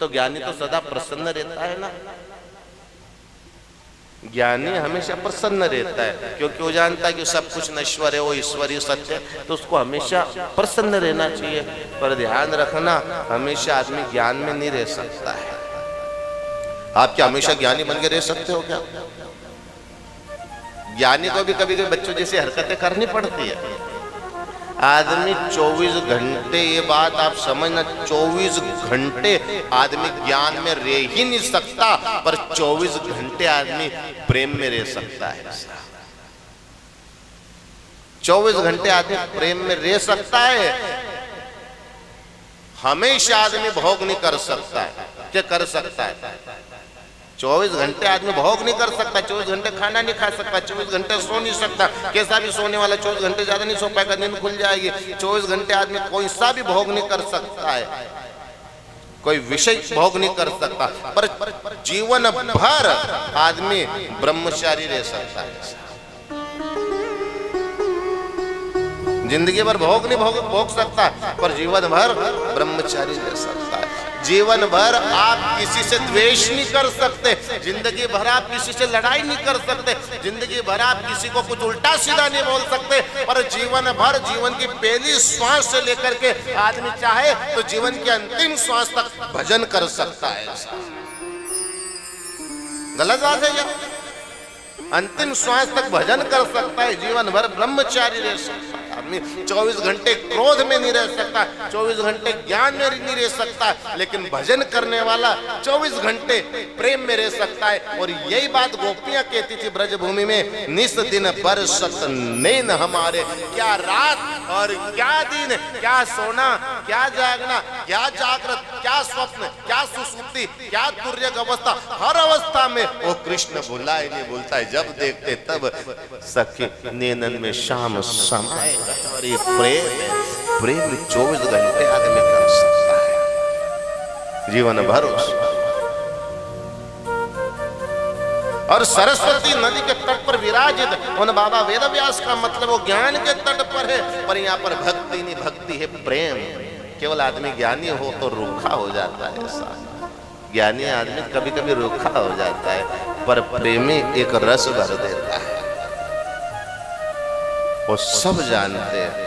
तो ज्ञानी तो सदा प्रसन्न रहता है ना। ज्ञानी हमेशा प्रसन्न रहता है क्योंकि वो जानता है कि सब कुछ नश्वर है, वो ईश्वरीय सत्य है, तो उसको हमेशा प्रसन्न रहना चाहिए। पर ध्यान रखना, हमेशा आदमी ज्ञान में नहीं रह सकता है। आप क्या हमेशा ज्ञानी बन के रह सकते हो क्या? ज्ञानी को भी कभी कभी बच्चों जैसी हरकतें करनी पड़ती है। आदमी 24 घंटे, ये बात आप समझना, 24 घंटे आदमी ज्ञान में रह ही नहीं सकता, पर 24 घंटे आदमी प्रेम में रह सकता है। 24 घंटे आदमी प्रेम में रह सकता है। हमेशा आदमी भोग नहीं कर सकता है। क्या कर सकता है? 24 घंटे आदमी भोग नहीं कर सकता, 24 घंटे खाना नहीं खा सकता, 24 घंटे सो नहीं सकता। कैसा भी सोने वाला 24 घंटे ज्यादा नहीं सो पाएगा, नींद खुल जाएगी। 24 घंटे आदमी कोई सा भी भोग नहीं कर सकता है, कोई विषय भोग नहीं कर सकता, पर जीवन भर आदमी ब्रह्मचारी रह सकता है। जिंदगी भर भोग नहीं भोग सकता, पर जीवन भर ब्रह्मचारी रह सकता है। जीवन भर आप किसी से द्वेष नहीं कर सकते, जिंदगी भर आप किसी से लड़ाई नहीं कर सकते, जिंदगी भर आप किसी को कुछ उल्टा सीधा नहीं बोल सकते, पर जीवन भर, जीवन की पहली श्वास से लेकर के आदमी चाहे तो जीवन की अंतिम श्वास तक भजन कर सकता है। गलत बात है क्या? अंतिम श्वास तक भजन कर सकता है, जीवन भर ब्रह्मचारी रह सकता है आदमी। 24 घंटे क्रोध में नहीं रह सकता, 24 घंटे ज्ञान में नहीं रह सकता, लेकिन भजन करने वाला 24 घंटे प्रेम में रह सकता है। और यही बात गोपियां कहती थी ब्रजभूमि में, निस दिन बरसत नैन हमारे। क्या रात और क्या दिन, क्या सोना, क्या जागना, क्या जागृत, क्या स्वप्न, क्या सुसुप्ति, क्या तुर्यक अवस्था, हर अवस्था में वो कृष्ण भुला ही नहीं भूलता है। जब देखते तब सखी नैनन में शाम समाए। और ये प्रेम 24 घंटे आदमी कर सकता है, जीवन भर। और सरस्वती नदी के तट पर विराजित उन बाबा वेदव्यास का मतलब वो ज्ञान के तट पर है, पर यहाँ पर भक्ति नहीं, भक्ति है प्रेम। केवल आदमी ज्ञानी हो तो रूखा हो जाता है। ऐसा ज्ञानी आदमी कभी कभी रूखा हो जाता है, पर प्रेमी एक रस भर देता है। वो सब जानते हैं